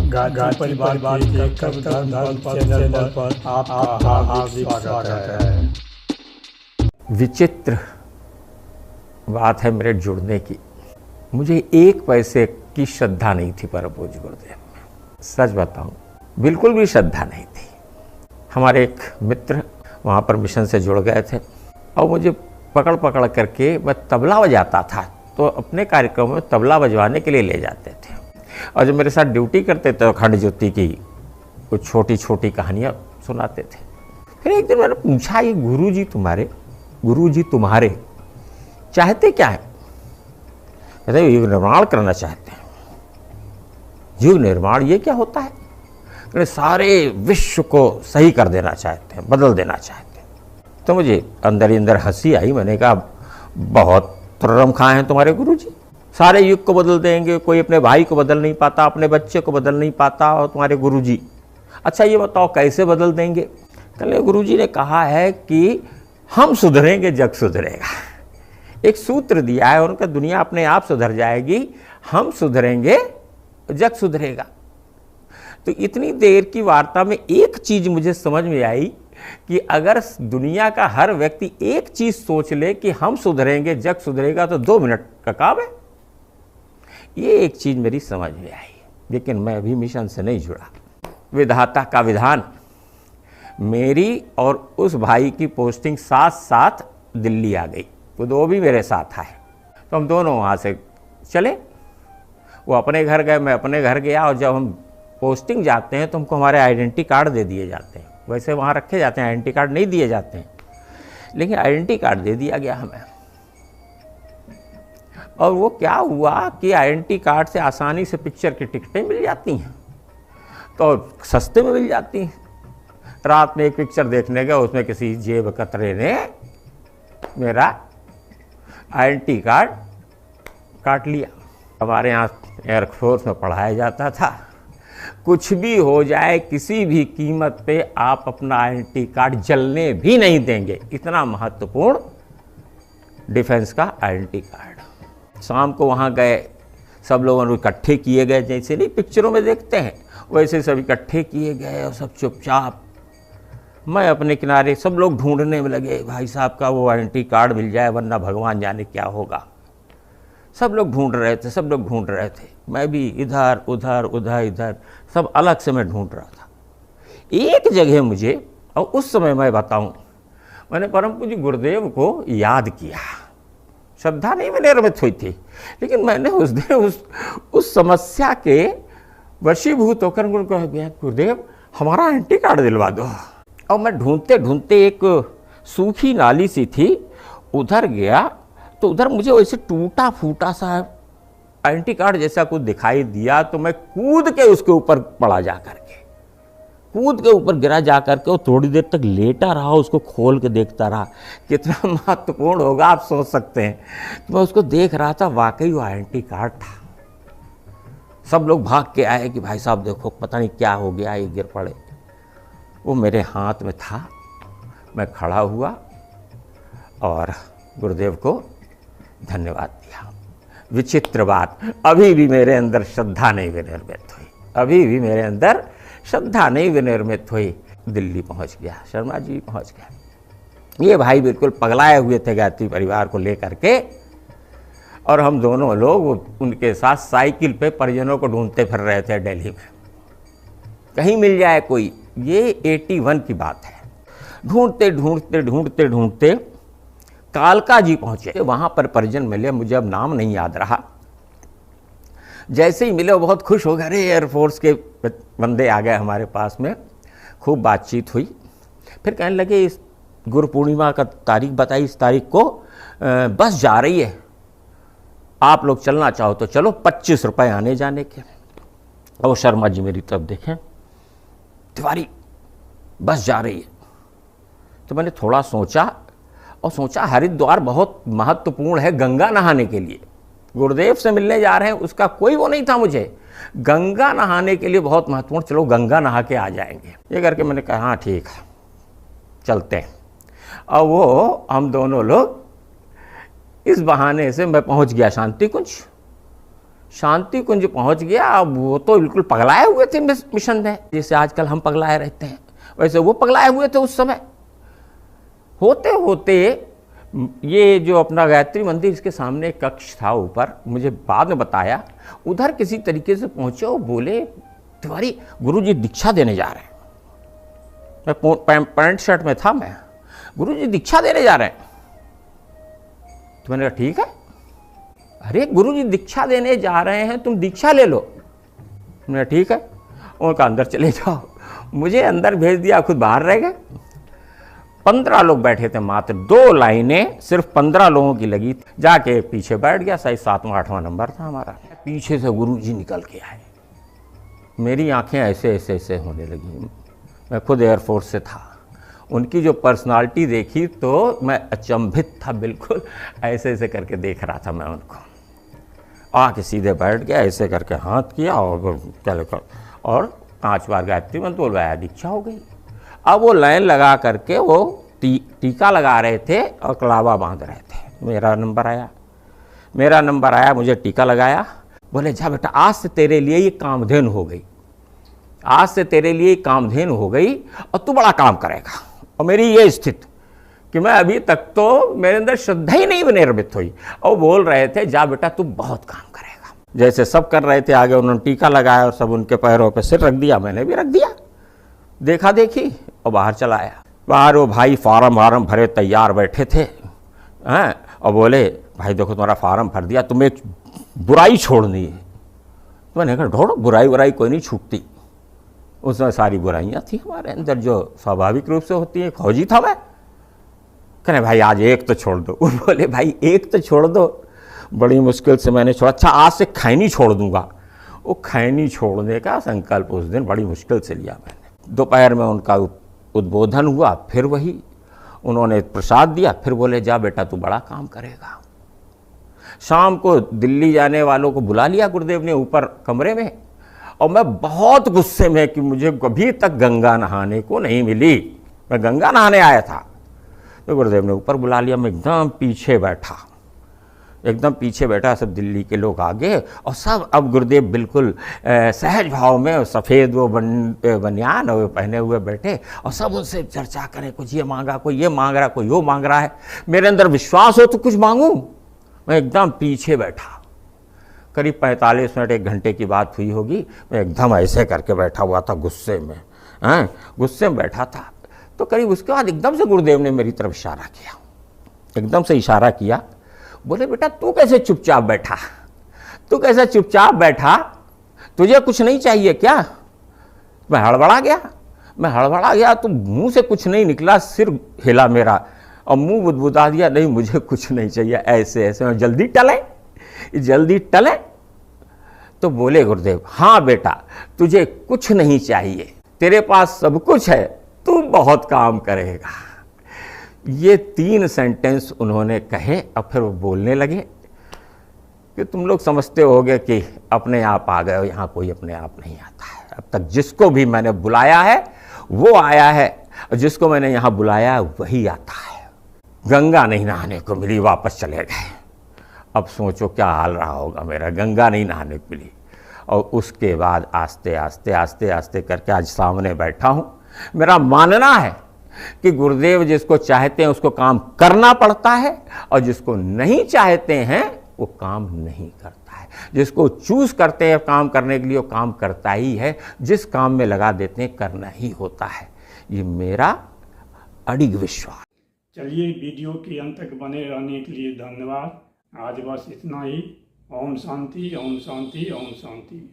गांधी परिवार के धर्म चैनल पर आपका हार्दिक स्वागत है। विचित्र बात है मेरे जुड़ने की। मुझे एक पैसे की श्रद्धा नहीं थी परम पूज्य गुरुदेव में, सच बताऊं, बिल्कुल भी श्रद्धा नहीं थी। हमारे एक मित्र वहाँ पर मिशन से जुड़ गए थे और मुझे पकड़ पकड़ करके मैं तबला बजाता था, तो अपने कार्यक्रम में तबला बजवाने के लिए ले जाते थे और जब मेरे साथ ड्यूटी करते थे तो अखंड ज्योति की कुछ छोटी छोटी कहानियाँ सुनाते थे। फिर एक दिन मैंने पूछा, ये गुरुजी तुम्हारे चाहते क्या है? कहते युग निर्माण करना चाहते हैं। युग निर्माण ये क्या होता है? कहते सारे विश्व को सही कर देना चाहते हैं, बदल देना चाहते हैं। तो मुझे अंदर ही अंदर हंसी आई। मैंने कहा बहुत तुर्रम खां हैं तुम्हारे गुरुजी, सारे युग को बदल देंगे। कोई अपने भाई को बदल नहीं पाता, अपने बच्चे को बदल नहीं पाता, और तुम्हारे गुरुजी अच्छा ये बताओ कैसे बदल देंगे? कहले गुरुजी ने कहा है कि हम सुधरेंगे जग सुधरेगा। एक सूत्र दिया है उनका, दुनिया अपने आप सुधर जाएगी, हम सुधरेंगे जग सुधरेगा। तो इतनी देर की वार्ता में एक चीज मुझे समझ में आई कि अगर दुनिया का हर व्यक्ति एक चीज सोच ले कि हम सुधरेंगे जग सुधरेगा तो 2 मिनट का काम है। ये एक चीज मेरी समझ में आई, लेकिन मैं अभी मिशन से नहीं जुड़ा। विधाता का विधान, मेरी और उस भाई की पोस्टिंग साथ साथ दिल्ली आ गई। वो भी मेरे साथ आए, तो हम दोनों वहाँ से चले। वो अपने घर गए, मैं अपने घर गया। और जब हम पोस्टिंग जाते हैं तो हमको हमारे आइडेंटिटी कार्ड दे दिए जाते हैं। वैसे वहाँ रखे जाते हैं, आइडेंटिटी कार्ड नहीं दिए जाते हैं, लेकिन आइडेंटिटी कार्ड दे दिया गया हमें। और वो क्या हुआ कि आइडेंटिटी कार्ड से आसानी से पिक्चर की टिकटें मिल जाती हैं, तो सस्ते में मिल जाती हैं। रात में एक पिक्चर देखने गए, उसमें किसी जेब कतरे ने मेरा आइडेंटिटी कार्ड काट लिया। हमारे यहाँ एयरफोर्स में पढ़ाया जाता था, कुछ भी हो जाए किसी भी कीमत पे आप अपना आइडेंटिटी कार्ड जलने भी नहीं देंगे। इतना महत्वपूर्ण डिफेंस का आइडेंटिटी कार्ड। शाम को वहाँ गए, सब लोगों ने इकट्ठे किए गए, जैसे नहीं पिक्चरों में देखते हैं वैसे सब इकट्ठे किए गए और सब चुपचाप। मैं अपने किनारे, सब लोग ढूंढने में लगे भाई साहब का वो आइडेंटिटी कार्ड मिल जाए वरना भगवान जाने क्या होगा। सब लोग ढूंढ रहे थे, मैं भी इधर उधर सब अलग से मैं ढूंढ रहा था। एक जगह मुझे, और उस समय मैं बताऊं, मैंने परम पूज्य गुरुदेव को याद किया। श्रद्धा नहीं मेरे निर्मित हुई थी, लेकिन मैंने उस दिन उस समस्या के वशीभूत होकर उनको कहा, गुरुदेव हमारा आइडेंटिटी कार्ड दिलवा दो। और मैं ढूंढते ढूंढते एक सूखी नाली सी थी, उधर गया तो उधर मुझे वैसे टूटा फूटा सा आइडेंटिटी कार्ड जैसा कुछ दिखाई दिया। तो मैं कूद के उसके ऊपर पड़ा, कूद के ऊपर गिरा जा करके, और थोड़ी देर तक लेटा रहा, उसको खोल के देखता रहा। कितना महत्वपूर्ण होगा आप सोच सकते हैं। तो मैं उसको देख रहा था, वाकई वो आइडेंटिटी कार्ड था। सब लोग भाग के आए कि भाई साहब देखो पता नहीं क्या हो गया, ये गिर पड़े। वो मेरे हाथ में था। मैं खड़ा हुआ और गुरुदेव को धन्यवाद दिया। विचित्र बात, अभी भी मेरे अंदर श्रद्धा नहीं विनिर्मित हुई। दिल्ली पहुंच गया, शर्मा जी पहुंच गया। ये भाई बिल्कुल पगलाए हुए थे गायत्री परिवार को लेकर के, और हम दोनों लोग उनके साथ साइकिल पे परिजनों को ढूंढते फिर रहे थे दिल्ली में, कहीं मिल जाए कोई। ये 81 की बात है। ढूंढते कालका जी पहुंचे। वहां पर परिजन मिले, मुझे अब नाम नहीं याद रहा। जैसे ही मिले वो बहुत खुश हो गए, अरे एयरफोर्स के बंदे आ गए हमारे पास में। खूब बातचीत हुई। फिर कहने लगे इस गुरु पूर्णिमा का तारीख बताई, इस तारीख को बस जा रही है, आप लोग चलना चाहो तो चलो, 25 रुपये आने जाने के। और शर्मा जी मेरी तरफ देखें, तिवारी बस जा रही है। तो मैंने थोड़ा सोचा हरिद्वार बहुत महत्वपूर्ण है गंगा नहाने के लिए। गुरुदेव से मिलने जा रहे हैं, उसका कोई वो नहीं था मुझे। गंगा नहाने के लिए बहुत महत्वपूर्ण, चलो गंगा नहा के आ जाएंगे। ये करके मैंने कहा हाँ ठीक है चलते हैं। और वो हम दोनों लोग, इस बहाने से मैं पहुंच गया शांति कुंज। शांति कुंज पहुंच गया। अब वो तो बिल्कुल पगलाए हुए थे मिशन में, जैसे आजकल हम पगलाए रहते हैं, वैसे वो पगलाए हुए थे उस समय। होते होते ये जो अपना गायत्री मंदिर, इसके सामने एक कक्ष था ऊपर, मुझे बाद में बताया, उधर किसी तरीके से पहुंचे और बोले तिवारी गुरुजी दीक्षा देने जा रहे हैं। मैं पैंट शर्ट में था, मैं, गुरुजी दीक्षा देने जा रहे हैं। तो मैंने कहा ठीक है। अरे गुरुजी दीक्षा देने जा रहे हैं, तुम दीक्षा ले लो। मैंने कहा ठीक है। उनका अंदर चले जाओ। मुझे अंदर भेज दिया, खुद बाहर रह गए। 15 लोग बैठे थे, मात्र 2 लाइनें सिर्फ 15 लोगों की लगी। जाके पीछे बैठ गया, सही 7वां 8वां नंबर था हमारा। पीछे से गुरुजी निकल के आए, मेरी आंखें ऐसे ऐसे ऐसे होने लगी। मैं खुद एयरफोर्स से था, उनकी जो पर्सनालिटी देखी तो मैं अचंभित था बिल्कुल। ऐसे ऐसे करके देख रहा था मैं उनको। आके सीधे बैठ गया, ऐसे करके हाथ किया और क्या लिखा, और 5 बार गायत्री मंत्र बोलवाया, दीक्षा हो गई। अब वो लाइन लगा करके वो टीका लगा रहे थे और कलावा बांध रहे थे। मेरा नंबर आया, मुझे टीका लगाया। बोले जा बेटा, आज से तेरे लिए ये कामधेनु हो गई, आज से तेरे लिए कामधेनु हो गई और तू बड़ा काम करेगा। और मेरी ये स्थिति कि मैं अभी तक तो मेरे अंदर श्रद्धा ही नहीं निर्मित हुई, और बोल रहे थे जा बेटा तू बहुत काम करेगा। जैसे सब कर रहे थे, आगे उन्होंने टीका लगाया और सब उनके पैरों पे सिर रख दिया, मैंने भी रख दिया, देखा देखी, और बाहर चला आया। बाहर वो भाई फार्म भरे तैयार बैठे थे हैं, और बोले भाई देखो तुम्हारा फार्म भर दिया, तुम्हें एक बुराई छोड़नी है। तो मैंने कहा ढोड़ो, बुराई कोई नहीं छूटती। उसमें सारी बुराइयां थी हमारे अंदर जो स्वाभाविक रूप से होती है। फौजी था मैं, कहने भाई आज एक तो छोड़ दो। बोले भाई एक तो छोड़ दो। बड़ी मुश्किल से मैंने छोड़ा। अच्छा आज से खैनी छोड़ दूंगा। वो खैनी छोड़ने का संकल्प उस दिन बड़ी मुश्किल से लिया मैंने। दोपहर में उनका उद्बोधन हुआ, फिर वही उन्होंने प्रसाद दिया, फिर बोले जा बेटा तू बड़ा काम करेगा। शाम को दिल्ली जाने वालों को बुला लिया गुरुदेव ने ऊपर कमरे में, और मैं बहुत गुस्से में कि मुझे अभी तक गंगा नहाने को नहीं मिली। मैं गंगा नहाने आया था, तो गुरुदेव ने ऊपर बुला लिया। मैं एकदम पीछे बैठा, सब दिल्ली के लोग आगे, और सब अब गुरुदेव बिल्कुल सहज भाव में सफ़ेद वो बनियान और पहने हुए बैठे, और सब उनसे चर्चा करें, कुछ ये मांगा, कोई ये मांग रहा, कोई वो मांग रहा है। मेरे अंदर विश्वास हो तो कुछ मांगूं। मैं एकदम पीछे बैठा, करीब 45 मिनट 1 घंटे की बात हुई होगी। मैं एकदम ऐसे करके बैठा हुआ था, गुस्से में बैठा था। तो करीब उसके बाद एकदम से गुरुदेव ने मेरी तरफ इशारा किया, एकदम से इशारा किया। बोले बेटा तू कैसे चुपचाप बैठा, तुझे कुछ नहीं चाहिए क्या? मैं हड़बड़ा गया तो मुंह से कुछ नहीं निकला, सिर हिला मेरा और मुंह बुदबुदा दिया, नहीं मुझे कुछ नहीं चाहिए। ऐसे मैं जल्दी टले। तो बोले गुरुदेव हाँ बेटा तुझे कुछ नहीं चाहिए, तेरे पास सब कुछ है, तू बहुत काम करेगा। ये 3 सेंटेंस उन्होंने कहे, अब फिर वो बोलने लगे कि तुम लोग समझते होगे कि अपने आप आ गए हो, यहाँ कोई अपने आप नहीं आता है। अब तक जिसको भी मैंने बुलाया है वो आया है, और जिसको मैंने यहाँ बुलाया है वही आता है। गंगा नहीं नहाने को मिली, वापस चले गए। अब सोचो क्या हाल रहा होगा मेरा, गंगा नहीं नहाने को मिली। और उसके बाद आस्ते करके आज सामने बैठा हूँ। मेरा मानना है कि गुरुदेव जिसको चाहते हैं उसको काम करना पड़ता है, और जिसको नहीं चाहते हैं वो काम नहीं करता है। जिसको चूज करते हैं काम करने के लिए वो काम करता ही है, जिस काम में लगा देते हैं करना ही होता है। ये मेरा अडिग विश्वास। चलिए वीडियो के अंत तक बने रहने के लिए धन्यवाद। आज बस इतना ही। ओम शांति, ओम शांति, ओम शांति।